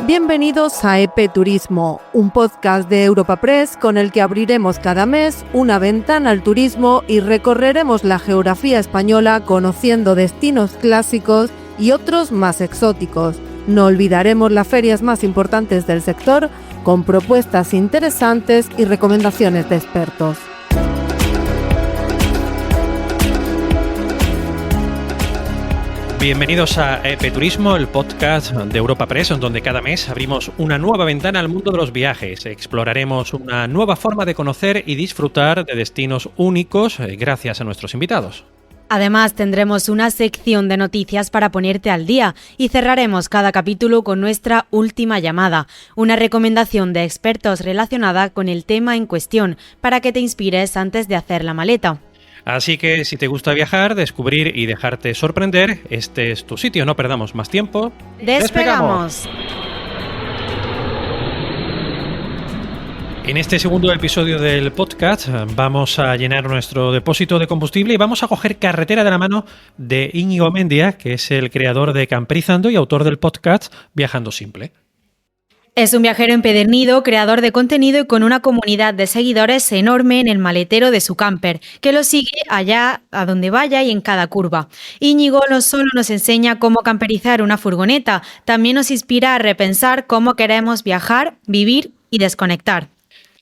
Bienvenidos a EP Turismo, un podcast de Europa Press con el que abriremos cada mes una ventana al turismo y recorreremos la geografía española conociendo destinos clásicos y otros más exóticos. No olvidaremos las ferias más importantes del sector con propuestas interesantes y recomendaciones de expertos. Bienvenidos a EP Turismo, el podcast de Europa Press, donde cada mes abrimos una nueva ventana al mundo de los viajes. Exploraremos una nueva forma de conocer y disfrutar de destinos únicos gracias a nuestros invitados. Además, tendremos una sección de noticias para ponerte al día y cerraremos cada capítulo con nuestra última llamada, una recomendación de expertos relacionada con el tema en cuestión para que te inspires antes de hacer la maleta. Así que si te gusta viajar, descubrir y dejarte sorprender, este es tu sitio. No perdamos más tiempo. ¡Despegamos! En este segundo episodio del podcast vamos a llenar nuestro depósito de combustible y vamos a coger carretera de la mano de Íñigo Mendia, que es el creador de Camperizando y autor del podcast Viajando Simple. Es un viajero empedernido, creador de contenido y con una comunidad de seguidores enorme en el maletero de su camper, que lo sigue allá a donde vaya y en cada curva. Íñigo no solo nos enseña cómo camperizar una furgoneta, también nos inspira a repensar cómo queremos viajar, vivir y desconectar.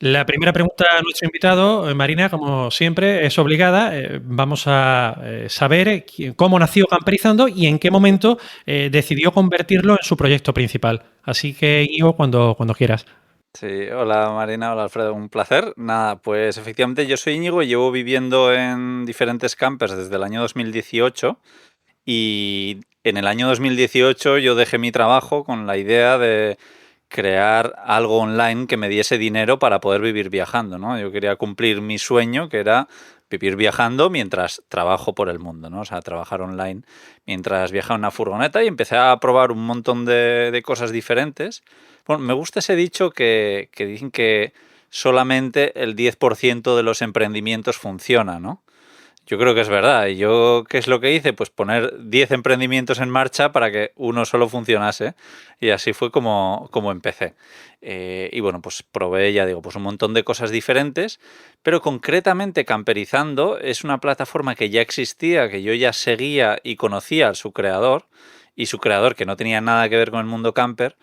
La primera pregunta a nuestro invitado, Marina, como siempre, es obligada. Vamos a saber cómo nació Camperizando y en qué momento decidió convertirlo en su proyecto principal. Así que, Íñigo, cuando quieras. Sí, hola Marina, hola Alfredo, un placer. Nada, pues efectivamente yo soy Íñigo, llevo viviendo en diferentes campers desde el año 2018 y en el año 2018 yo dejé mi trabajo con la idea de crear algo online que me diese dinero para poder vivir viajando, ¿no? Yo quería cumplir mi sueño, que era vivir viajando mientras trabajo por el mundo, ¿no? O sea, trabajar online mientras viajo en una furgoneta y empecé a probar un montón de cosas diferentes. Bueno, me gusta ese dicho que dicen que solamente el 10% de los emprendimientos funciona, ¿no? Yo creo que es verdad. ¿Y yo qué es lo que hice? Pues poner 10 emprendimientos en marcha para que uno solo funcionase. Y así fue como empecé. Y bueno, pues probé, ya digo, pues un montón de cosas diferentes. Pero concretamente Camperizando es una plataforma que ya existía, que yo ya seguía y conocía a su creador. Y su creador, que no tenía nada que ver con el mundo camper,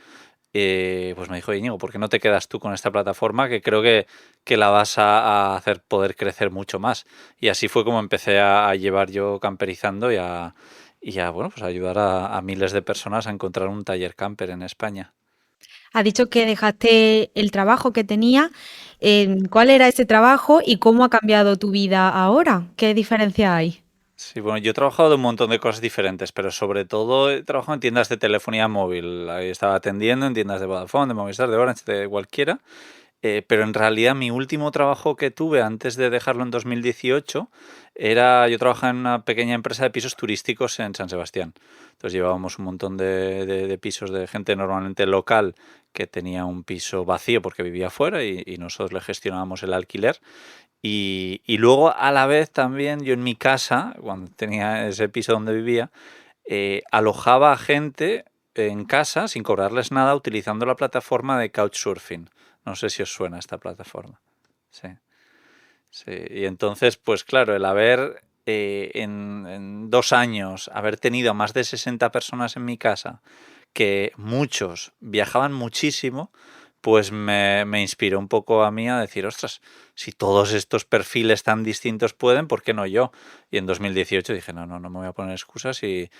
pues me dijo, Íñigo, ¿por qué no te quedas tú con esta plataforma que creo que la vas a hacer poder crecer mucho más? Y así fue como empecé a llevar yo Camperizando y a bueno, pues ayudar a miles de personas a encontrar un taller camper en España. Ha dicho que dejaste el trabajo que tenía. ¿Cuál era ese trabajo y cómo ha cambiado tu vida ahora? ¿Qué diferencia hay? Sí, bueno, yo he trabajado de un montón de cosas diferentes, pero sobre todo he trabajado en tiendas de telefonía móvil. Ahí estaba atendiendo en tiendas de Vodafone, de Movistar, de Orange, de cualquiera. Pero en realidad mi último trabajo que tuve antes de dejarlo en 2018 yo trabajaba en una pequeña empresa de pisos turísticos en San Sebastián. Entonces llevábamos un montón de pisos de gente normalmente local que tenía un piso vacío porque vivía fuera y nosotros le gestionábamos el alquiler. Y luego a la vez también yo en mi casa, cuando tenía ese piso donde vivía, alojaba a gente en casa sin cobrarles nada utilizando la plataforma de Couchsurfing. No sé si os suena esta plataforma. Sí. Sí. Y entonces, pues claro, el haber en 2 años, haber tenido a más de 60 personas en mi casa, que muchos viajaban muchísimo, pues me inspiró un poco a mí a decir, ostras, si todos estos perfiles tan distintos pueden, ¿por qué no yo? Y en 2018 dije, no me voy a poner excusas y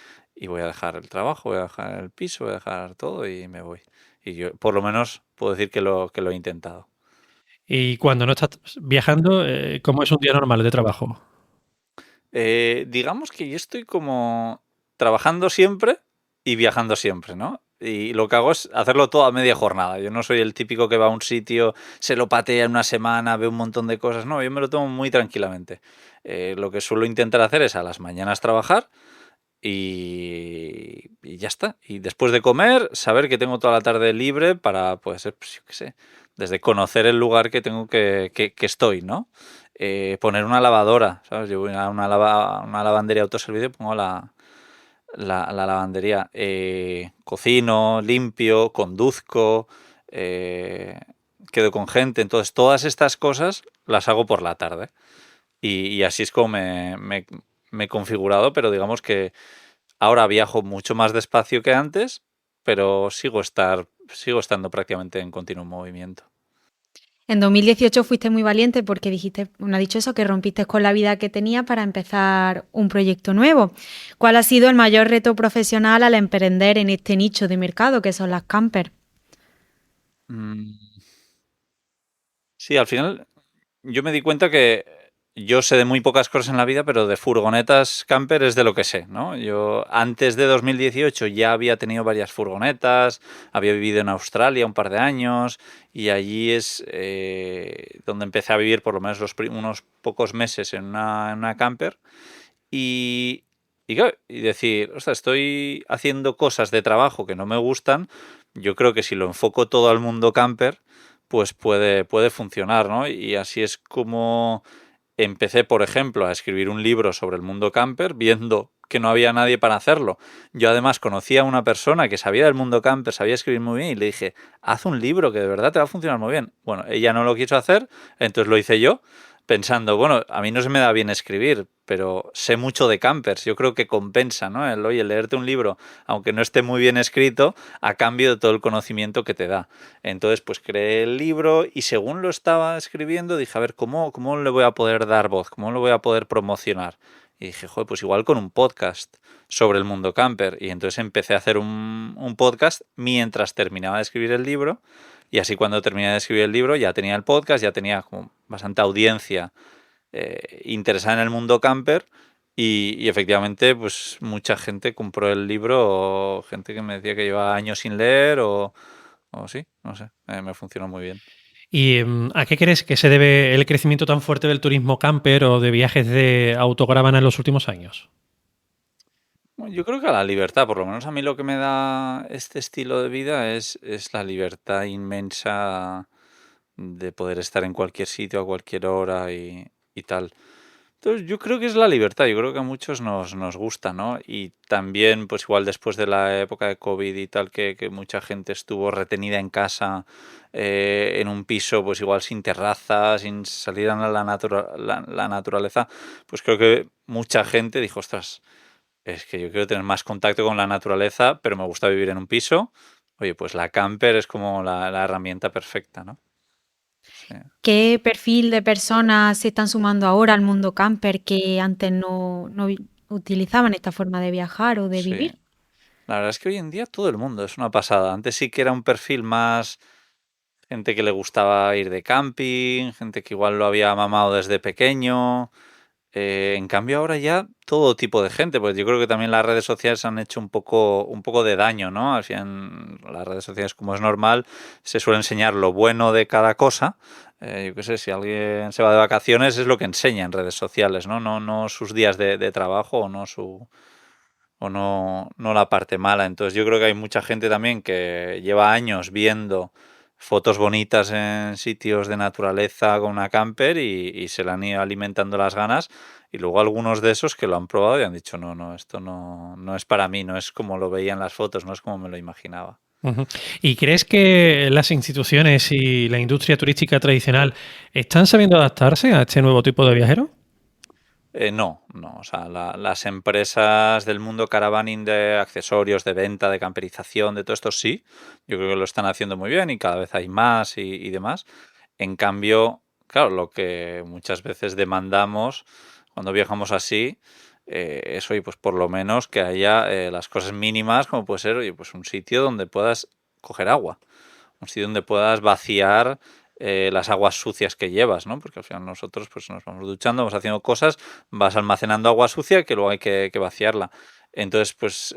voy a dejar el trabajo, voy a dejar el piso, voy a dejar todo y me voy. Y yo, por lo menos, puedo decir que lo he intentado. Y cuando no estás viajando, ¿cómo es un día normal de trabajo? Digamos que yo estoy como trabajando siempre y viajando siempre, ¿no? Y lo que hago es hacerlo todo a media jornada. Yo no soy el típico que va a un sitio, se lo patea en una semana, ve un montón de cosas. No, yo me lo tomo muy tranquilamente. Lo que suelo intentar hacer es a las mañanas trabajar y ya está. Y después de comer, saber que tengo toda la tarde libre para, pues, yo qué sé, desde conocer el lugar que tengo que estoy, ¿no? Poner una lavadora, ¿sabes? Yo voy a una lavandería autoservicio y pongo la lavandería. Cocino, limpio, conduzco, quedo con gente. Entonces, todas estas cosas las hago por la tarde. Y así es como me he configurado, pero digamos que ahora viajo mucho más despacio que antes, pero sigo estando prácticamente en continuo movimiento. En 2018 fuiste muy valiente porque dijiste, bueno, ha dicho eso, que rompiste con la vida que tenías para empezar un proyecto nuevo. ¿Cuál ha sido el mayor reto profesional al emprender en este nicho de mercado que son las campers? Mm, Sí, al final yo me di cuenta que yo sé de muy pocas cosas en la vida, pero de furgonetas camper es de lo que sé, ¿no? Yo antes de 2018 ya había tenido varias furgonetas, había vivido en Australia un par de años y allí es donde empecé a vivir por lo menos unos pocos meses en una camper y, claro, y decir, ostras, estoy haciendo cosas de trabajo que no me gustan, yo creo que si lo enfoco todo al mundo camper, pues puede funcionar, ¿no? Y así es como empecé, por ejemplo, a escribir un libro sobre el mundo camper, viendo que no había nadie para hacerlo. Yo además conocía a una persona que sabía del mundo camper, sabía escribir muy bien y le dije, haz un libro que de verdad te va a funcionar muy bien. Bueno, ella no lo quiso hacer, entonces lo hice yo, pensando, bueno, a mí no se me da bien escribir, pero sé mucho de campers. Yo creo que compensa, ¿no? Oye, leerte un libro, aunque no esté muy bien escrito, a cambio de todo el conocimiento que te da. Entonces, pues creé el libro y según lo estaba escribiendo, dije, a ver, ¿cómo le voy a poder dar voz? ¿Cómo lo voy a poder promocionar? Y dije, joder, pues igual con un podcast sobre el mundo camper. Y entonces empecé a hacer un podcast mientras terminaba de escribir el libro. Y así cuando terminé de escribir el libro ya tenía el podcast, ya tenía como bastante audiencia interesada en el mundo camper. Y efectivamente, pues mucha gente compró el libro, o gente que me decía que lleva años sin leer, o sí, no sé, me funcionó muy bien. ¿Y a qué crees que se debe el crecimiento tan fuerte del turismo camper o de viajes de autocaravana en los últimos años? Bueno, yo creo que a la libertad, por lo menos a mí lo que me da este estilo de vida es la libertad inmensa de poder estar en cualquier sitio, a cualquier hora y tal. Entonces yo creo que es la libertad, yo creo que a muchos nos gusta, ¿no? Y también, pues igual después de la época de COVID y tal, que mucha gente estuvo retenida en casa, en un piso, pues igual sin terraza, sin salir a la naturaleza, pues creo que mucha gente dijo, ostras, es que yo quiero tener más contacto con la naturaleza, pero me gusta vivir en un piso. Oye, pues la camper es como la herramienta perfecta, ¿no? Sí. ¿Qué perfil de personas se están sumando ahora al mundo camper que antes no utilizaban esta forma de viajar o de Sí. vivir? La verdad es que hoy en día todo el mundo es una pasada. Antes sí que era un perfil más gente que le gustaba ir de camping, gente que igual lo había mamado desde pequeño. En cambio ahora ya todo tipo de gente, pues yo creo que también las redes sociales han hecho un poco de daño, ¿no? Al final, las redes sociales, como es normal, se suele enseñar lo bueno de cada cosa. Yo qué sé, si alguien se va de vacaciones es lo que enseña en redes sociales, ¿no? No sus días de trabajo o no la parte mala. Entonces yo creo que hay mucha gente también que lleva años viendo fotos bonitas en sitios de naturaleza con una camper y se le han ido alimentando las ganas y luego algunos de esos que lo han probado y han dicho no, esto no es para mí, no es como lo veía en las fotos, no es como me lo imaginaba. Ujú. ¿Y crees que las instituciones y la industria turística tradicional están sabiendo adaptarse a este nuevo tipo de viajero? No, o sea, las empresas del mundo caravaning de accesorios, de venta, de camperización, de todo esto sí, yo creo que lo están haciendo muy bien y cada vez hay más y demás. En cambio, claro, lo que muchas veces demandamos cuando viajamos así es, oye, pues por lo menos que haya las cosas mínimas, como puede ser, oye, pues un sitio donde puedas coger agua, un sitio donde puedas vaciar las aguas sucias que llevas, ¿no? Porque al final nosotros pues nos vamos duchando, vamos haciendo cosas, vas almacenando agua sucia que luego hay que vaciarla. Entonces, pues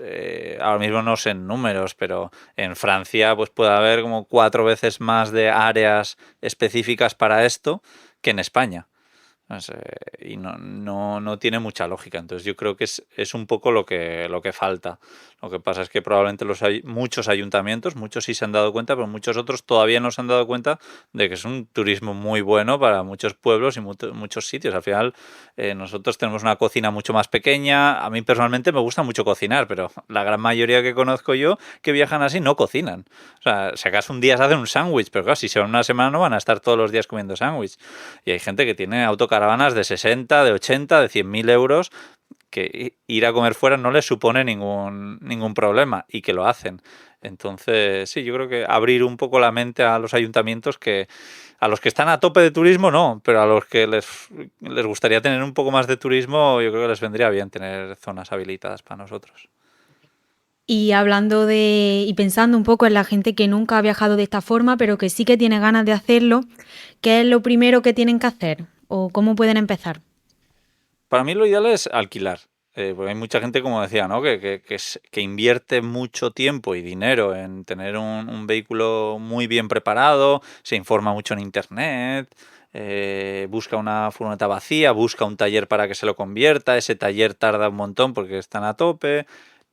ahora mismo no sé en números, pero en Francia pues puede haber como 4 veces más de áreas específicas para esto que en España. Y no tiene mucha lógica. Entonces yo creo que es un poco lo que falta. Lo que pasa es que probablemente muchos ayuntamientos, muchos sí se han dado cuenta, pero muchos otros todavía no se han dado cuenta de que es un turismo muy bueno para muchos pueblos y muchos sitios. Al final nosotros tenemos una cocina mucho más pequeña. A mí personalmente me gusta mucho cocinar, pero la gran mayoría que conozco yo que viajan así no cocinan. O sea, si acaso un día se hacen un sándwich, pero claro, si se van una semana no van a estar todos los días comiendo sándwich. Y hay gente que tiene autocaravanas de 60, de 80, de 100.000 euros, que ir a comer fuera no les supone ningún problema y que lo hacen. Entonces, sí, yo creo que abrir un poco la mente a los ayuntamientos, que a los que están a tope de turismo no, pero a los que les gustaría tener un poco más de turismo, yo creo que les vendría bien tener zonas habilitadas para nosotros. Y y pensando un poco en la gente que nunca ha viajado de esta forma, pero que sí que tiene ganas de hacerlo, ¿qué es lo primero que tienen que hacer? ¿O cómo pueden empezar? Para mí lo ideal es alquilar. Porque hay mucha gente, como decía, ¿no? que invierte mucho tiempo y dinero en tener un vehículo muy bien preparado, se informa mucho en internet, busca una furgoneta vacía, busca un taller para que se lo convierta, ese taller tarda un montón porque están a tope.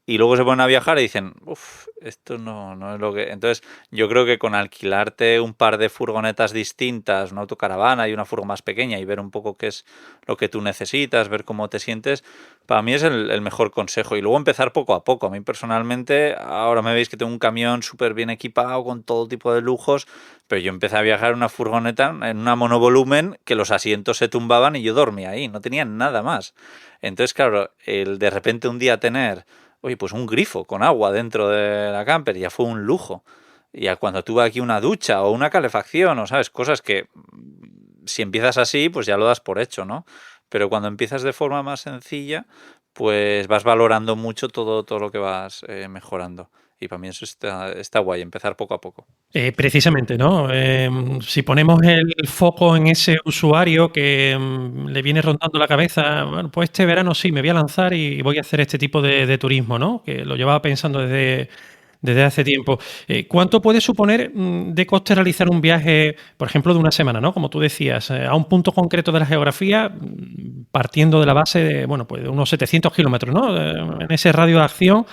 Y luego se ponen a viajar y dicen, uff, esto no es lo que... Entonces, yo creo que con alquilarte un par de furgonetas distintas, una autocaravana y una furgo más pequeña, y ver un poco qué es lo que tú necesitas, ver cómo te sientes, para mí es el mejor consejo. Y luego empezar poco a poco. A mí personalmente, ahora me veis que tengo un camión súper bien equipado, con todo tipo de lujos, pero yo empecé a viajar en una furgoneta, en una monovolumen, que los asientos se tumbaban y yo dormía ahí, no tenía nada más. Entonces, claro, el de repente un día tener... Oye, pues un grifo con agua dentro de la camper ya fue un lujo. Y cuando tuve aquí una ducha o una calefacción, o sabes, cosas que si empiezas así, pues ya lo das por hecho, ¿no? Pero cuando empiezas de forma más sencilla, pues vas valorando mucho todo lo que vas mejorando. Y para mí eso está guay, empezar poco a poco. Precisamente, ¿no? Si ponemos el foco en ese usuario que le viene rondando la cabeza, bueno, pues este verano sí, me voy a lanzar y voy a hacer este tipo de turismo, ¿no? Que lo llevaba pensando desde hace tiempo. ¿Cuánto puede suponer de coste realizar un viaje, por ejemplo, de una semana, ¿no? Como tú decías, a un punto concreto de la geografía, partiendo de la base de, bueno, pues de unos 700 kilómetros, ¿no? En ese radio de acción,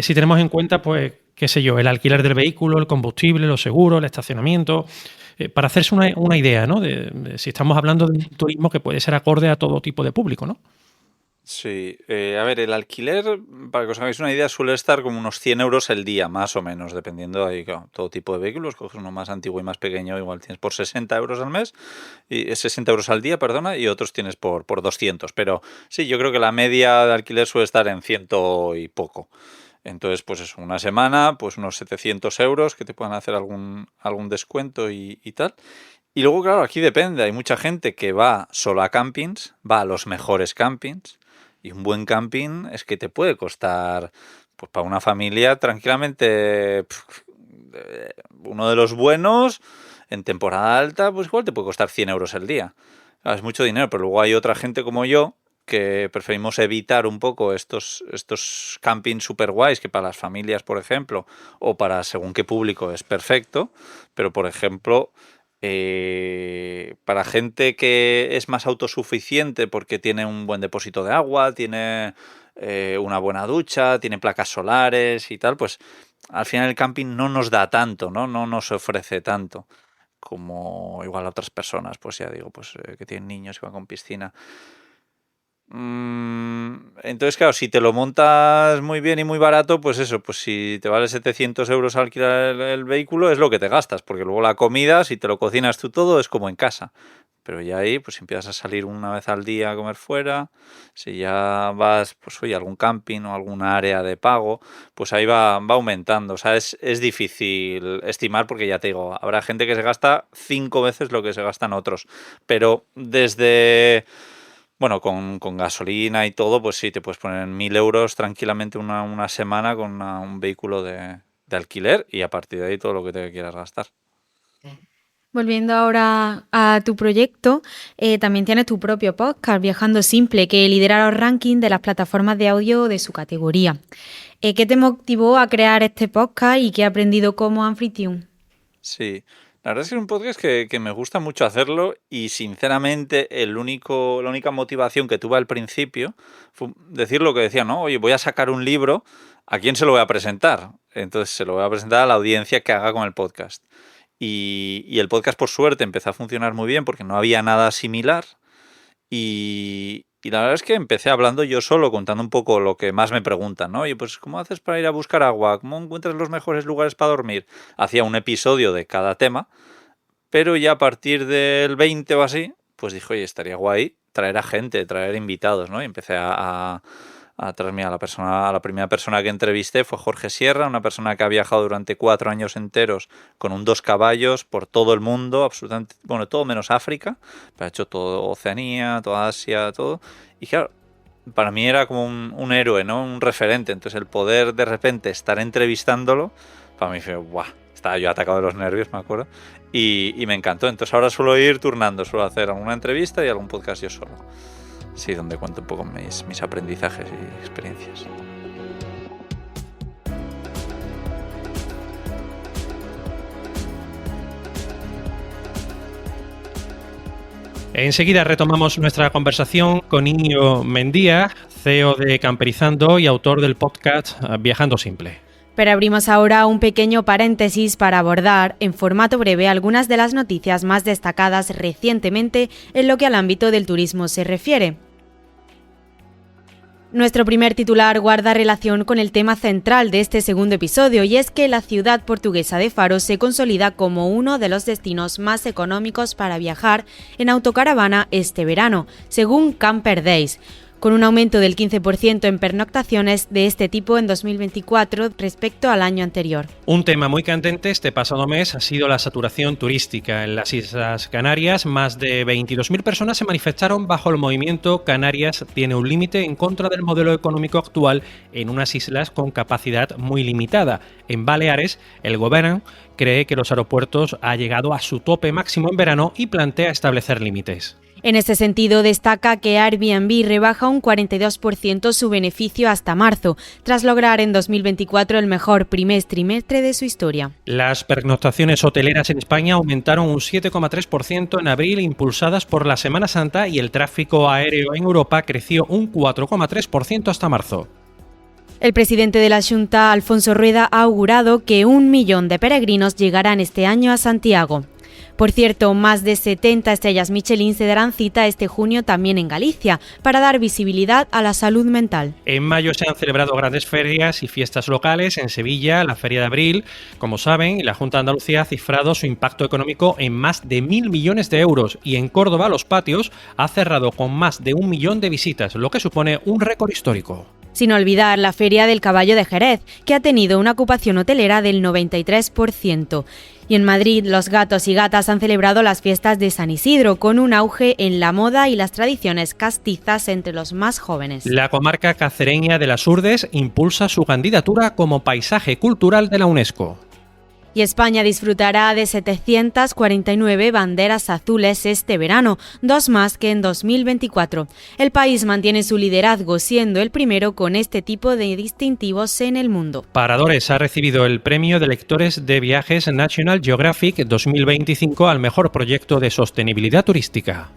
si tenemos en cuenta, pues, qué sé yo, el alquiler del vehículo, el combustible, los seguros, el estacionamiento, para hacerse una idea, ¿no? De si estamos hablando de un turismo que puede ser acorde a todo tipo de público, ¿no? Sí, a ver, el alquiler, para que os hagáis una idea, suele estar como unos 100 euros el día, más o menos, dependiendo de todo tipo de vehículos. Coges uno más antiguo y más pequeño, igual tienes por 60 euros al mes, y 60 euros al día, perdona, y otros tienes por 200. Pero sí, yo creo que la media de alquiler suele estar en 100 y poco. Entonces, pues eso, una semana, pues unos 700 euros que te puedan hacer algún descuento y tal. Y luego, claro, aquí depende. Hay mucha gente que va solo a campings, va a los mejores campings. Y un buen camping es que te puede costar, pues para una familia, tranquilamente, uno de los buenos, en temporada alta, pues igual te puede costar 100 euros el día. Claro, es mucho dinero, pero luego hay otra gente como yo que preferimos evitar un poco estos campings super guays, que para las familias, por ejemplo, o para según qué público es perfecto, pero por ejemplo... para gente que es más autosuficiente porque tiene un buen depósito de agua, tiene una buena ducha, tiene placas solares y tal, pues al final el camping no nos da tanto, ¿no? No nos ofrece tanto como igual a otras personas, pues ya digo, pues que tienen niños y van con piscina. Entonces, claro, si te lo montas muy bien y muy barato, pues eso, pues si te vale 700 euros alquilar el vehículo, es lo que te gastas, porque luego la comida, si te lo cocinas tú todo, es como en casa. Pero ya ahí, pues empiezas a salir una vez al día a comer fuera, si ya vas, pues oye, a algún camping o alguna área de pago, pues ahí va aumentando. O sea, es difícil estimar porque ya te digo, habrá gente que se gasta 5 veces lo que se gastan otros. Pero desde... Bueno, con gasolina y todo, pues sí, te puedes poner 1.000 euros tranquilamente una semana con un vehículo de alquiler y a partir de ahí todo lo que te quieras gastar. Volviendo ahora a tu proyecto, también tienes tu propio podcast, Viajando Simple, que lidera los rankings de las plataformas de audio de su categoría. ¿Qué te motivó a crear este podcast y qué has aprendido como anfitrión? Sí, La verdad es que es un podcast que me gusta mucho hacerlo y sinceramente la única motivación que tuve al principio fue decir lo que decía, ¿no? Oye, voy a sacar un libro, ¿a quién se lo voy a presentar? Entonces se lo voy a presentar a la audiencia que haga con el podcast. Y el podcast, por suerte, empezó a funcionar muy bien porque no había nada similar. Y la verdad es que empecé hablando yo solo, contando un poco lo que más me preguntan, ¿no? Oye, pues ¿cómo haces para ir a buscar agua? ¿Cómo encuentras los mejores lugares para dormir? Hacía un episodio de cada tema, pero ya a partir del 20 o así, pues dije, oye, estaría guay traer a gente, traer invitados, ¿no? Y empecé a traerme a la primera persona que entrevisté fue Jorge Sierra, una persona que ha viajado durante 4 años enteros con un 2 caballos por todo el mundo, absolutamente, bueno, todo menos África, pero ha hecho todo Oceanía, toda Asia, todo. Y claro, para mí era como un héroe, ¿no? Un referente. Entonces el poder de repente estar entrevistándolo, para mí fue, ¡buah! Estaba yo atacado de los nervios, me acuerdo. Y me encantó. Entonces ahora suelo ir turnando, suelo hacer alguna entrevista y algún podcast yo solo. Sí, donde cuento un poco mis aprendizajes y experiencias. Enseguida retomamos nuestra conversación con Íñigo Mendía, CEO de Camperizando y autor del podcast Viajando Simple. Pero abrimos ahora un pequeño paréntesis para abordar, en formato breve, algunas de las noticias más destacadas recientemente en lo que al ámbito del turismo se refiere. Nuestro primer titular guarda relación con el tema central de este segundo episodio, y es que la ciudad portuguesa de Faro se consolida como uno de los destinos más económicos para viajar en autocaravana este verano, según Camper Days, con un aumento del 15% en pernoctaciones de este tipo en 2024 respecto al año anterior. Un tema muy candente este pasado mes ha sido la saturación turística. En las Islas Canarias, más de 22.000 personas se manifestaron bajo el movimiento Canarias tiene un límite en contra del modelo económico actual en unas islas con capacidad muy limitada. En Baleares, el gobierno cree que los aeropuertos han llegado a su tope máximo en verano y plantea establecer límites. En este sentido, destaca que Airbnb rebaja un 42% su beneficio hasta marzo, tras lograr en 2024 el mejor primer trimestre de su historia. Las pernoctaciones hoteleras en España aumentaron un 7,3% en abril, impulsadas por la Semana Santa, y el tráfico aéreo en Europa creció un 4,3% hasta marzo. El presidente de la Xunta, Alfonso Rueda, ha augurado que 1 millón de peregrinos llegarán este año a Santiago. Por cierto, más de 70 estrellas Michelin se darán cita este junio también en Galicia, para dar visibilidad a la salud mental. En mayo se han celebrado grandes ferias y fiestas locales. En Sevilla, la Feria de Abril, como saben, y la Junta de Andalucía ha cifrado su impacto económico en más de 1.000 millones de euros. Y en Córdoba, Los Patios ha cerrado con más de 1 millón de visitas, lo que supone un récord histórico. Sin olvidar la Feria del Caballo de Jerez, que ha tenido una ocupación hotelera del 93%. Y en Madrid, los gatos y gatas han celebrado las fiestas de San Isidro, con un auge en la moda y las tradiciones castizas entre los más jóvenes. La comarca cacereña de las Urdes impulsa su candidatura como paisaje cultural de la UNESCO. Y España disfrutará de 749 banderas azules este verano, 2 más que en 2024. El país mantiene su liderazgo, siendo el primero con este tipo de distintivos en el mundo. Paradores ha recibido el premio de lectores de viajes National Geographic 2025 al mejor proyecto de sostenibilidad turística.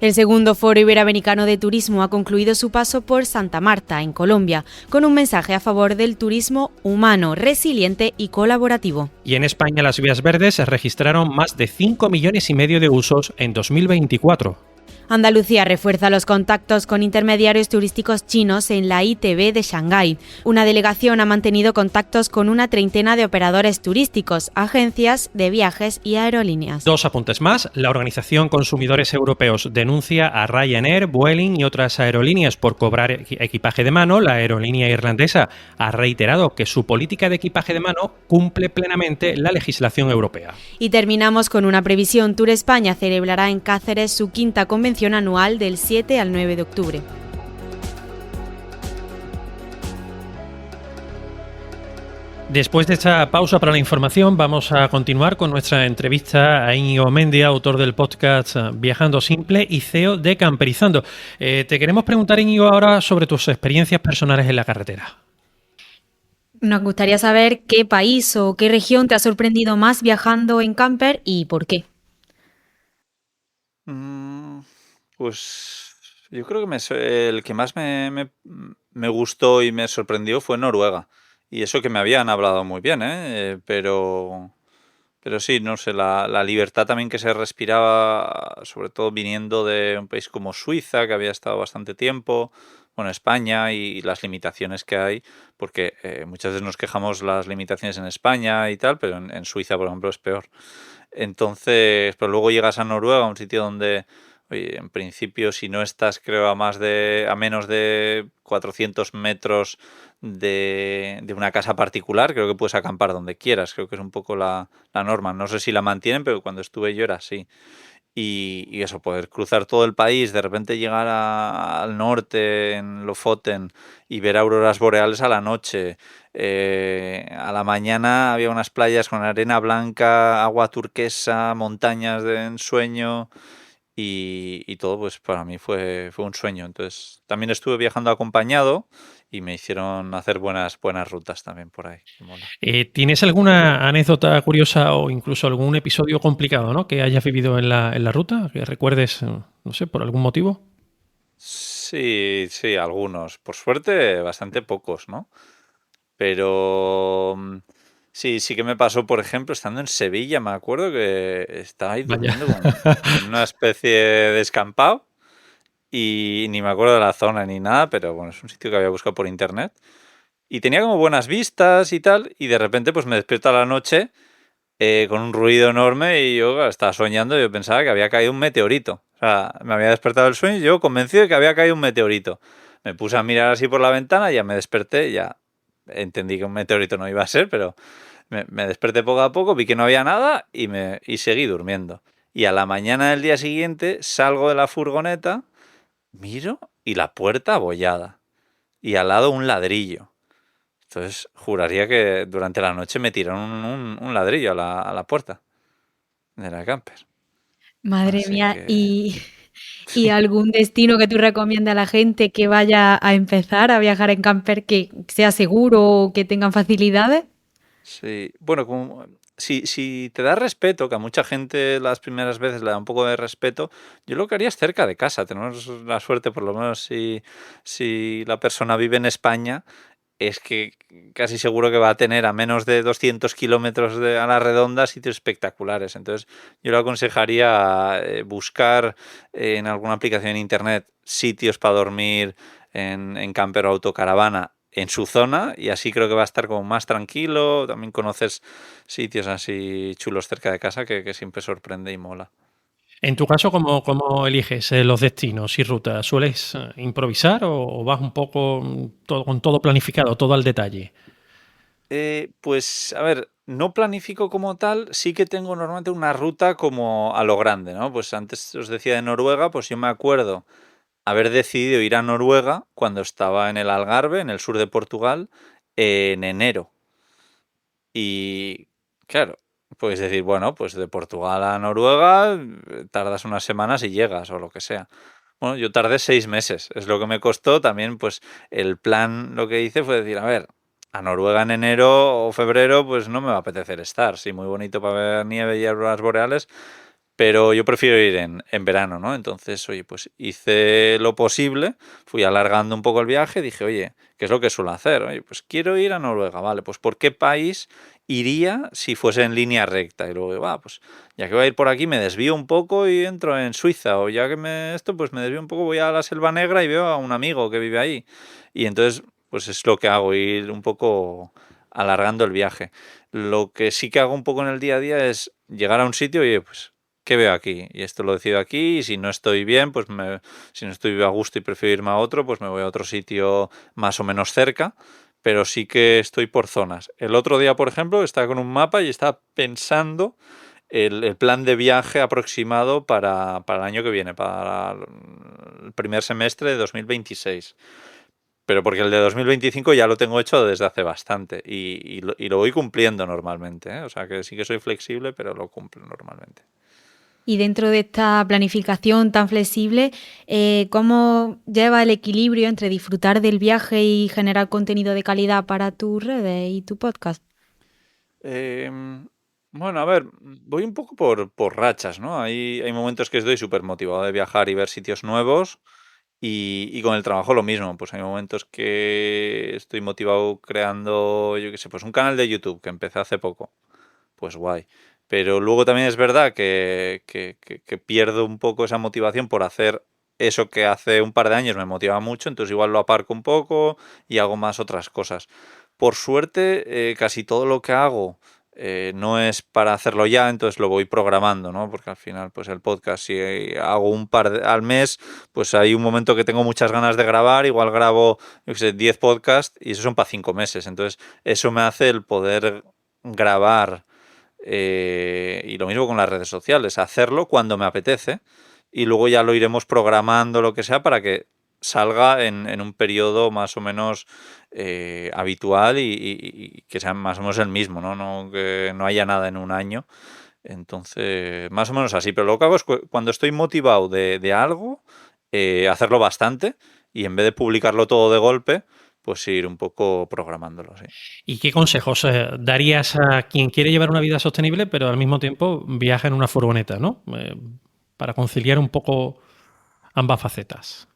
El segundo Foro Iberoamericano de Turismo ha concluido su paso por Santa Marta, en Colombia, con un mensaje a favor del turismo humano, resiliente y colaborativo. Y en España, las vías verdes registraron más de 5,5 millones de usos en 2024. Andalucía refuerza los contactos con intermediarios turísticos chinos en la ITB de Shanghái. Una delegación ha mantenido contactos con una treintena de operadores turísticos, agencias de viajes y aerolíneas. 2 apuntes más. La Organización Consumidores Europeos denuncia a Ryanair, Vueling y otras aerolíneas por cobrar equipaje de mano. La aerolínea irlandesa ha reiterado que su política de equipaje de mano cumple plenamente la legislación europea. Y terminamos con una previsión. Tour España celebrará en Cáceres su 5ª convención anual del 7 al 9 de octubre. Después de esta pausa para la información, vamos a continuar con nuestra entrevista a Íñigo Mendía, autor del podcast Viajando Simple y CEO de Camperizando. Te queremos preguntar, Íñigo, ahora sobre tus experiencias personales en la carretera. Nos gustaría saber qué país o qué región te ha sorprendido más viajando en camper y por qué. Mm, Pues yo creo que el que más me gustó y me sorprendió fue Noruega. Y eso que me habían hablado muy bien, ¿eh? Pero sí, no sé, la libertad también que se respiraba, sobre todo viniendo de un país como Suiza, que había estado bastante tiempo, bueno, España y las limitaciones que hay, porque muchas veces nos quejamos las limitaciones en España y tal, pero en Suiza, por ejemplo, es peor. Entonces, pero luego llegas a Noruega, un sitio donde, oye, en principio, si no estás, creo, a menos de 400 metros de una casa particular, creo que puedes acampar donde quieras. Creo que es un poco la norma. No sé si la mantienen, pero cuando estuve yo era así. Y eso, poder cruzar todo el país, de repente llegar al norte, en Lofoten, y ver auroras boreales a la noche. A la mañana había unas playas con arena blanca, agua turquesa, montañas de ensueño y todo, pues para mí fue un sueño. Entonces, también estuve viajando acompañado y me hicieron hacer buenas rutas también por ahí. Que mola. ¿Tienes alguna anécdota curiosa o incluso algún episodio complicado, ¿no? que hayas vivido en la ruta? Que recuerdes, no sé, por algún motivo. Sí, sí, algunos. Por suerte, bastante pocos, ¿no? Pero sí, sí que me pasó, por ejemplo, estando en Sevilla, me acuerdo que estaba ahí Vaya. durmiendo en una especie de descampado y ni me acuerdo de la zona ni nada, pero bueno, es un sitio que había buscado por internet. Y tenía como buenas vistas y tal, y de repente pues me despierto a la noche con un ruido enorme y yo claro, estaba soñando y yo pensaba que había caído un meteorito. O sea, me había despertado el sueño y yo convencido de que había caído un meteorito. Me puse a mirar así por la ventana, ya me desperté, ya entendí que un meteorito no iba a ser, pero me desperté poco a poco, vi que no había nada y seguí durmiendo. Y a la mañana del día siguiente salgo de la furgoneta, miro y la puerta abollada. Y al lado un ladrillo. Entonces juraría que durante la noche me tiraron un ladrillo a la puerta de la camper. Madre Así mía, que ¿y sí, algún destino que tú recomiendas a la gente que vaya a empezar a viajar en camper que sea seguro o que tengan facilidades? sí. Bueno, si te da respeto, que a mucha gente las primeras veces le da un poco de respeto, yo lo que haría es cerca de casa. Tenemos la suerte, por lo menos si la persona vive en España, es que casi seguro que va a tener a menos de 200 kilómetros a la redonda sitios espectaculares. Entonces, yo le aconsejaría buscar en alguna aplicación en internet sitios para dormir en camper o autocaravana en su zona y así creo que va a estar como más tranquilo. También conoces sitios así chulos cerca de casa que siempre sorprende y mola. En tu caso, ¿cómo eliges los destinos y rutas? ¿Sueles improvisar o vas un poco con todo planificado, todo al detalle? Pues, a ver, no planifico como tal, sí que tengo normalmente una ruta como a lo grande, ¿no? Pues antes os decía de Noruega, pues yo me acuerdo haber decidido ir a Noruega cuando estaba en el Algarve, en el sur de Portugal, en enero. Y claro, puedes decir, bueno, pues de Portugal a Noruega tardas unas semanas y llegas o lo que sea. Bueno, yo tardé 6 meses, es lo que me costó. También, pues el plan, lo que hice fue decir, a ver, a Noruega en enero o febrero, pues no me va a apetecer estar. Sí, muy bonito para ver nieve y auroras boreales, pero yo prefiero ir en verano, ¿no? Entonces, oye, pues hice lo posible, fui alargando un poco el viaje, dije, oye, ¿qué es lo que suelo hacer? Oye, pues quiero ir a Noruega, vale, pues ¿por qué país iría si fuese en línea recta? Y luego, va, pues ya que voy a ir por aquí, me desvío un poco y entro en Suiza, o ya que pues me desvío un poco, voy a la Selva Negra y veo a un amigo que vive ahí. Y entonces, pues es lo que hago, ir un poco alargando el viaje. Lo que sí que hago un poco en el día a día es llegar a un sitio y, pues, ¿qué veo aquí? Y esto lo decido aquí, y si no estoy bien, pues si no estoy a gusto y prefiero irme a otro, pues me voy a otro sitio más o menos cerca, pero sí que estoy por zonas. El otro día, por ejemplo, estaba con un mapa y estaba pensando el plan de viaje aproximado para el año que viene, para el primer semestre de 2026. Pero porque el de 2025 ya lo tengo hecho desde hace bastante y lo voy cumpliendo normalmente, ¿eh? O sea que sí que soy flexible, pero lo cumplo normalmente. Y dentro de esta planificación tan flexible, ¿cómo lleva el equilibrio entre disfrutar del viaje y generar contenido de calidad para tus redes y tu podcast? Bueno, a ver, voy un poco por rachas, ¿no? Hay momentos que estoy súper motivado de viajar y ver sitios nuevos y con el trabajo lo mismo. Pues hay momentos que estoy motivado creando, yo qué sé, pues un canal de YouTube que empecé hace poco. Pues guay. Pero luego también es verdad que pierdo un poco esa motivación por hacer eso que hace un par de años me motivaba mucho, entonces igual lo aparco un poco y hago más otras cosas. Por suerte, casi todo lo que hago no es para hacerlo ya, entonces lo voy programando, ¿no? Porque al final, pues el podcast, si hago un par al mes, pues hay un momento que tengo muchas ganas de grabar, igual grabo, yo qué sé, 10 podcasts y esos son para 5 meses. Entonces, eso me hace el poder grabar y lo mismo con las redes sociales, hacerlo cuando me apetece y luego ya lo iremos programando, lo que sea, para que salga en un periodo más o menos habitual y que sea más o menos el mismo, ¿no? Que no haya nada en un año. Entonces, más o menos así. Pero lo que hago es cuando estoy motivado de algo, hacerlo bastante y en vez de publicarlo todo de golpe, pues ir un poco programándolo, sí. ¿Y qué consejos darías a quien quiere llevar una vida sostenible, pero al mismo tiempo viaja en una furgoneta, ¿no? Para conciliar un poco ambas facetas.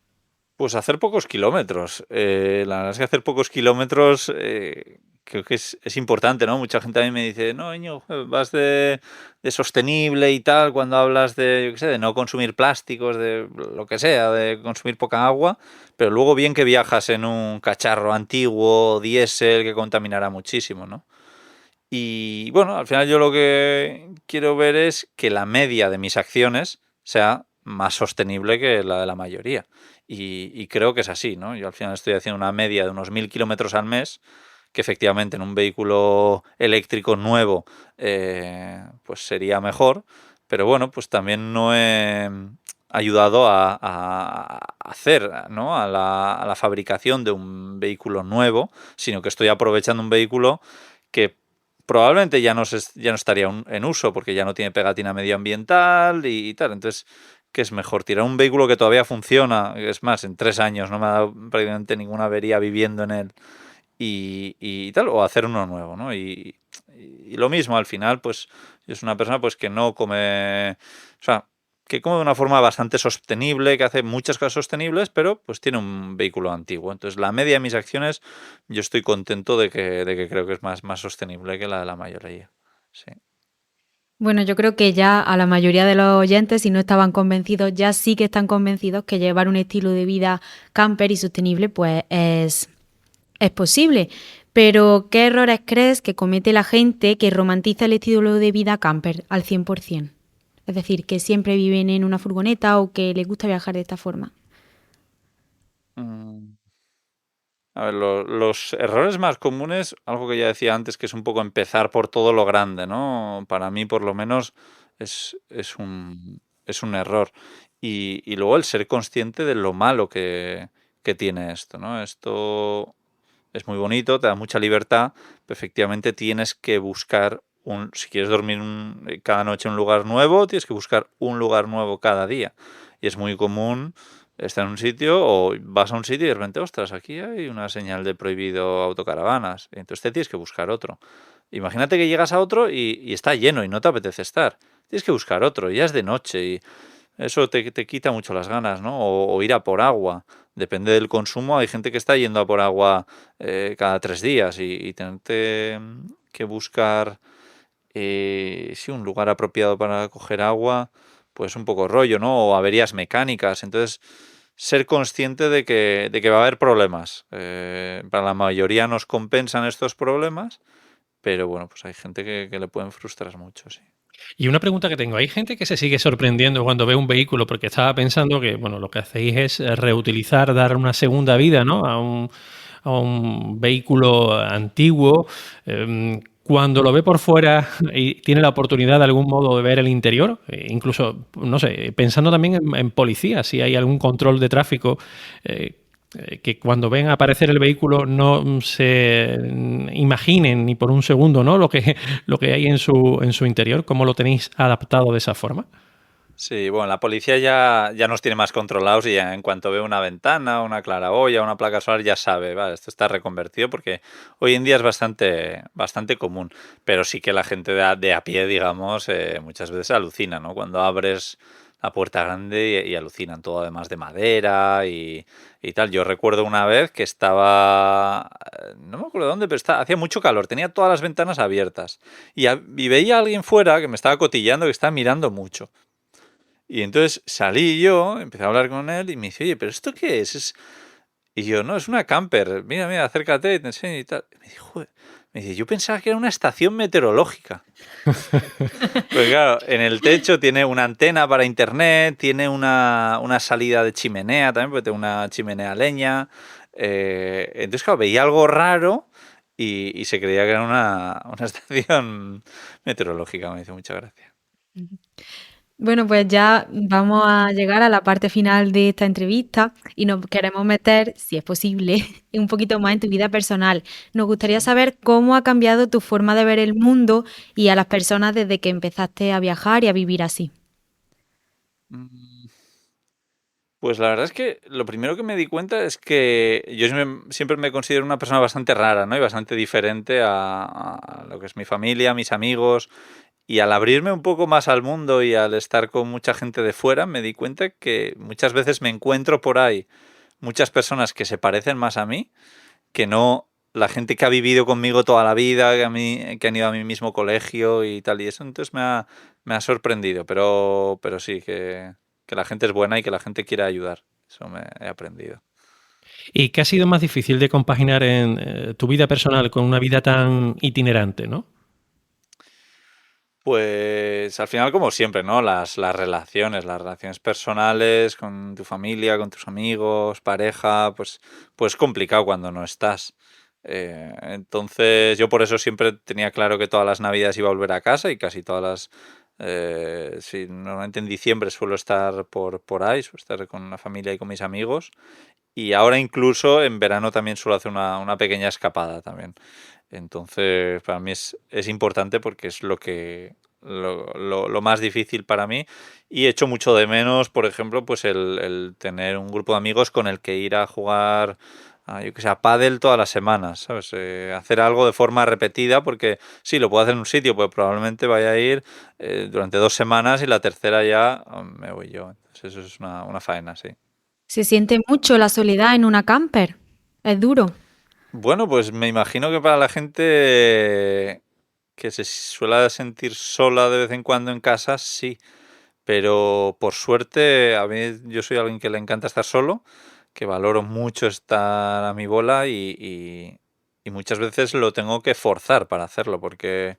Pues hacer pocos kilómetros. La verdad es que hacer pocos kilómetros creo que es importante, ¿no? Mucha gente a mí me dice, no, Íñigo, vas de sostenible y tal, cuando hablas de, yo qué sé, de no consumir plásticos, de lo que sea, de consumir poca agua, pero luego bien que viajas en un cacharro antiguo, diésel, que contaminará muchísimo, ¿no? Y bueno, al final yo lo que quiero ver es que la media de mis acciones sea más sostenible que la de la mayoría. Y creo que es así, ¿no? Yo al final estoy haciendo una media de unos 1000 kilómetros al mes, que efectivamente en un vehículo eléctrico nuevo pues sería mejor, pero bueno, pues también no he ayudado a hacer, ¿no? a la fabricación de un vehículo nuevo, sino que estoy aprovechando un vehículo que probablemente ya no estaría en uso porque ya no tiene pegatina medioambiental y tal. Entonces, ¿qué es mejor? Tirar un vehículo que todavía funciona, es más, en 3 años no me ha dado prácticamente ninguna avería viviendo en él y tal, o hacer uno nuevo, ¿no? Y lo mismo, al final, pues es una persona pues que no come, o sea, que come de una forma bastante sostenible, que hace muchas cosas sostenibles, pero pues tiene un vehículo antiguo. Entonces, la media de mis acciones, yo estoy contento de que creo que es más sostenible que la de la mayoría. Sí. Bueno, yo creo que ya a la mayoría de los oyentes, si no estaban convencidos, ya sí que están convencidos que llevar un estilo de vida camper y sostenible pues es posible. Pero, ¿qué errores crees que comete la gente que romantiza el estilo de vida camper al 100%? Es decir, que siempre viven en una furgoneta o que les gusta viajar de esta forma. A ver, los errores más comunes, algo que ya decía antes, que es un poco empezar por todo lo grande, ¿no? Para mí, por lo menos, es un error. Y luego el ser consciente de lo malo que tiene esto, ¿no? Esto es muy bonito, te da mucha libertad, pero efectivamente tienes que buscar si quieres dormir cada noche en un lugar nuevo, tienes que buscar un lugar nuevo cada día. Y es muy común estar en un sitio o vas a un sitio y de repente, ostras, aquí hay una señal de prohibido autocaravanas. Y entonces te tienes que buscar otro. Imagínate que llegas a otro y está lleno y no te apetece estar. Tienes que buscar otro, y ya es de noche y eso te quita mucho las ganas, ¿no? O ir a por agua. Depende del consumo. Hay gente que está yendo a por agua cada 3 días y tener que buscar sí, un lugar apropiado para coger agua, pues un poco rollo, ¿no? O averías mecánicas. Entonces, ser consciente de que va a haber problemas. Para la mayoría nos compensan estos problemas, pero bueno, pues hay gente que le pueden frustrar mucho, sí. Y una pregunta que tengo, ¿hay gente que se sigue sorprendiendo cuando ve un vehículo? Porque estaba pensando que, bueno, lo que hacéis es reutilizar, dar una segunda vida, ¿no? a un vehículo antiguo. Cuando lo ve por fuera y tiene la oportunidad de algún modo de ver el interior, incluso, no sé, pensando también en policía, si hay algún control de tráfico, que cuando ven aparecer el vehículo no se imaginen ni por un segundo, ¿no? lo que hay en su interior. ¿Cómo lo tenéis adaptado de esa forma? Sí, bueno, la policía ya nos tiene más controlados y ya en cuanto ve una ventana, una claraboya, una placa solar, ya sabe, vale, esto está reconvertido porque hoy en día es bastante común. Pero sí que la gente de a pie, digamos, muchas veces alucina, ¿no? Cuando abres la puerta grande y alucinan, todo además de madera y tal. Yo recuerdo una vez que estaba, no me acuerdo dónde, pero hacía mucho calor, tenía todas las ventanas abiertas y veía a alguien fuera que me estaba cotillando, que estaba mirando mucho. Y entonces salí yo, empecé a hablar con él y me dice, oye, ¿pero esto qué es? Y yo, no, es una camper. Mira, mira, acércate, te enseño y tal. Y me dijo, "Joder". Me dice, yo pensaba que era una estación meteorológica. Pues claro, en el techo tiene una antena para internet, tiene una salida de chimenea también, porque tiene una chimenea a leña. Entonces, claro, veía algo raro y se creía que era una estación meteorológica. Me hizo mucha gracia. Bueno, pues ya vamos a llegar a la parte final de esta entrevista y nos queremos meter, si es posible, un poquito más en tu vida personal. Nos gustaría Sí. saber cómo ha cambiado tu forma de ver el mundo y a las personas desde que empezaste a viajar y a vivir así. Mm, Pues la verdad es que lo primero que me di cuenta es que yo siempre me considero una persona bastante rara, ¿no? Y bastante diferente a lo que es mi familia, mis amigos. Y al abrirme un poco más al mundo y al estar con mucha gente de fuera, me di cuenta que muchas veces me encuentro por ahí muchas personas que se parecen más a mí que no la gente que ha vivido conmigo toda la vida, que han ido a mi mismo colegio y tal. Y eso entonces me ha sorprendido, pero sí, que la gente es buena y que la gente quiere ayudar. Eso me he aprendido. ¿Y qué ha sido más difícil de compaginar en tu vida personal con una vida tan itinerante, ¿no? Pues al final, como siempre, ¿no? Las relaciones personales con tu familia, con tus amigos, pareja, pues complicado cuando no estás. Entonces, yo por eso siempre tenía claro que todas las navidades iba a volver a casa y casi todas sí, normalmente en diciembre suelo estar por ahí, suelo estar con la familia y con mis amigos. Y ahora incluso en verano también suelo hacer una pequeña escapada también. Entonces, para mí es importante porque es lo más difícil para mí. Y echo mucho de menos, por ejemplo, pues el tener un grupo de amigos con el que ir a jugar, yo que sé, a pádel todas las semanas, ¿sabes? Hacer algo de forma repetida, porque sí, lo puedo hacer en un sitio, pues probablemente vaya a ir durante 2 semanas y la tercera ya me voy yo. Entonces, eso es una faena, sí. ¿Se siente mucho la soledad en una camper? ¿Es duro? Bueno, pues me imagino que para la gente que se suele sentir sola de vez en cuando en casa, sí. Pero por suerte, a mí yo soy alguien que le encanta estar solo, que valoro mucho estar a mi bola y muchas veces lo tengo que forzar para hacerlo, porque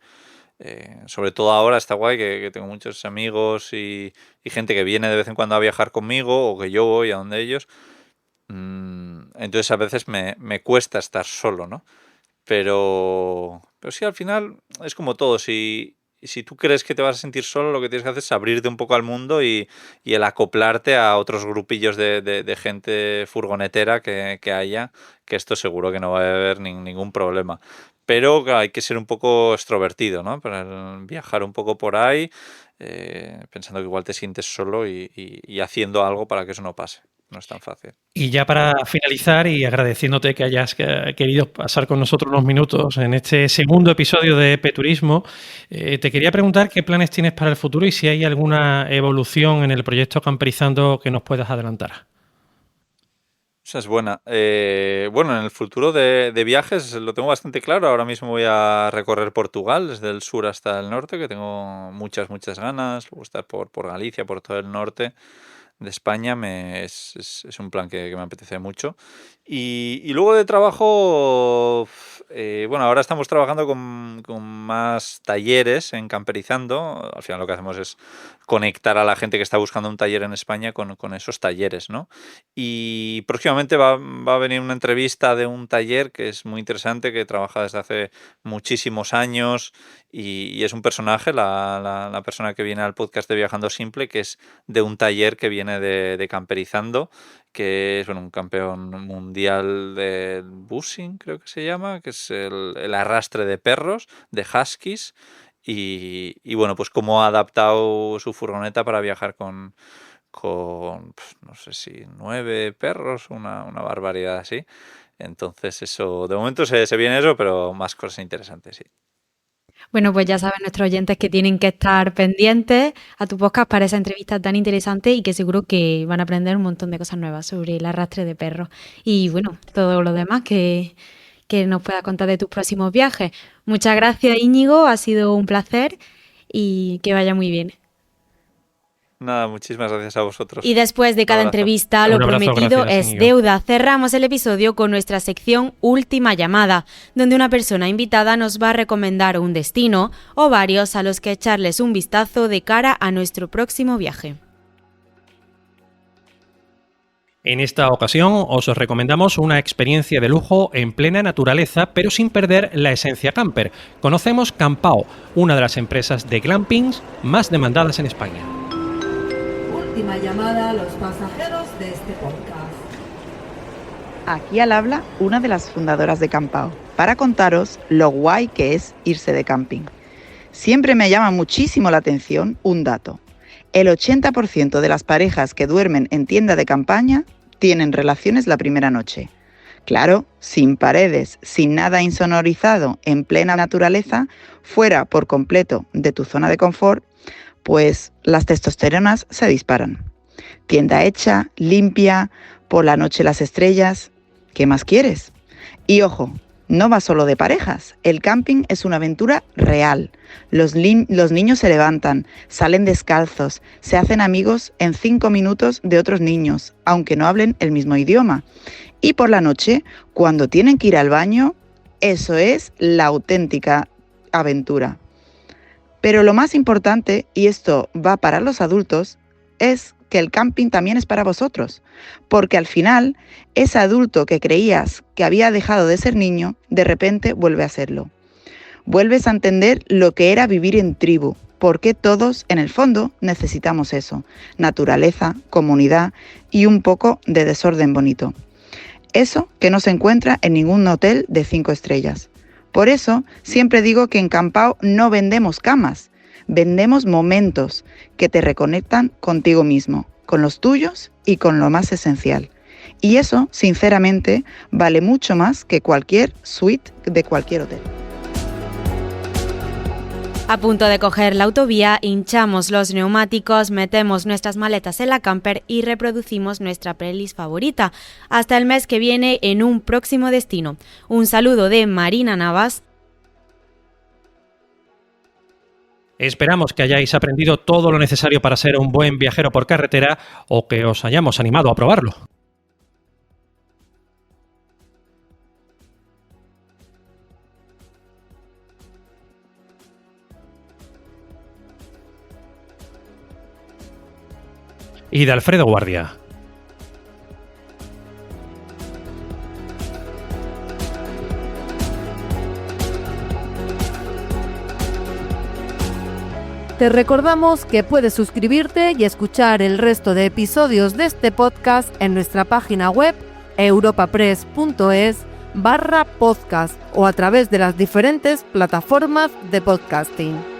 sobre todo ahora está guay que tengo muchos amigos y gente que viene de vez en cuando a viajar conmigo o que yo voy a donde ellos. Entonces a veces me cuesta estar solo, ¿no? Pero sí, al final es como todo. Si tú crees que te vas a sentir solo, lo que tienes que hacer es abrirte un poco al mundo y el acoplarte a otros grupillos de gente furgonetera que haya, que esto seguro que no va a haber ningún problema. Pero claro, hay que ser un poco extrovertido, ¿no? Para viajar un poco por ahí, pensando que igual te sientes solo y haciendo algo para que eso no pase. No es tan fácil. Y ya para finalizar y agradeciéndote que hayas querido pasar con nosotros unos minutos en este segundo episodio de Epeturismo, te quería preguntar qué planes tienes para el futuro y si hay alguna evolución en el proyecto Camperizando que nos puedas adelantar. Esa es buena. Bueno, en el futuro de viajes lo tengo bastante claro. Ahora mismo voy a recorrer Portugal, desde el sur hasta el norte, que tengo muchas ganas. Luego estar por Galicia, por todo el norte de España, es un plan que me apetece mucho. Y luego de trabajo, bueno, ahora estamos trabajando con más talleres en Camperizando. Al final lo que hacemos es conectar a la gente que está buscando un taller en España con esos talleres, ¿no? Y próximamente va a venir una entrevista de un taller que es muy interesante, que trabaja desde hace muchísimos años y es un personaje, la persona que viene al podcast de Viajando Simple, que es de un taller que viene de Camperizando, que es bueno, un campeón mundial del bushing, creo que se llama, que es el arrastre de perros, de huskies. y bueno, pues cómo ha adaptado su furgoneta para viajar con pues, no sé si 9 perros, una barbaridad así. Entonces eso, de momento se viene eso, pero más cosas interesantes, sí. Bueno, pues ya saben nuestros oyentes que tienen que estar pendientes a tu podcast para esa entrevista tan interesante y que seguro que van a aprender un montón de cosas nuevas sobre el arrastre de perros. Y bueno, todo lo demás que nos puedas contar de tus próximos viajes. Muchas gracias, Íñigo, ha sido un placer y que vaya muy bien. Nada, muchísimas gracias a vosotros. Y después de cada Un abrazo. entrevista, Un lo abrazo, prometido gracias, es Íñigo. deuda. Cerramos el episodio con nuestra sección Última Llamada, donde una persona invitada nos va a recomendar un destino o varios a los que echarles un vistazo de cara a nuestro próximo viaje. En esta ocasión os recomendamos una experiencia de lujo en plena naturaleza, pero sin perder la esencia camper. Conocemos Campao, una de las empresas de glampings más demandadas en España. Última llamada a los pasajeros de este podcast. Aquí al habla una de las fundadoras de Campao, para contaros lo guay que es irse de camping. Siempre me llama muchísimo la atención un dato. El 80% de las parejas que duermen en tienda de campaña tienen relaciones la primera noche. Claro, sin paredes, sin nada insonorizado, en plena naturaleza, fuera por completo de tu zona de confort, pues las testosteronas se disparan. Tienda hecha, limpia, por la noche las estrellas. ¿Qué más quieres? Y ojo, no va solo de parejas. El camping es una aventura real. Los niños se levantan, salen descalzos, se hacen amigos en 5 minutos de otros niños, aunque no hablen el mismo idioma. Y por la noche, cuando tienen que ir al baño, eso es la auténtica aventura. Pero lo más importante, y esto va para los adultos, es que el camping también es para vosotros, porque al final, ese adulto que creías que había dejado de ser niño, de repente vuelve a serlo. Vuelves a entender lo que era vivir en tribu, porque todos, en el fondo, necesitamos eso, naturaleza, comunidad y un poco de desorden bonito. Eso que no se encuentra en ningún hotel de 5 estrellas. Por eso, siempre digo que en Campao no vendemos camas, vendemos momentos que te reconectan contigo mismo, con los tuyos y con lo más esencial. Y eso, sinceramente, vale mucho más que cualquier suite de cualquier hotel. A punto de coger la autovía, hinchamos los neumáticos, metemos nuestras maletas en la camper y reproducimos nuestra playlist favorita. Hasta el mes que viene en un próximo destino. Un saludo de Marina Navas. Esperamos que hayáis aprendido todo lo necesario para ser un buen viajero por carretera o que os hayamos animado a probarlo. Y de Alfredo Guardia. Te recordamos que puedes suscribirte y escuchar el resto de episodios de este podcast en nuestra página web europapress.es/podcast o a través de las diferentes plataformas de podcasting.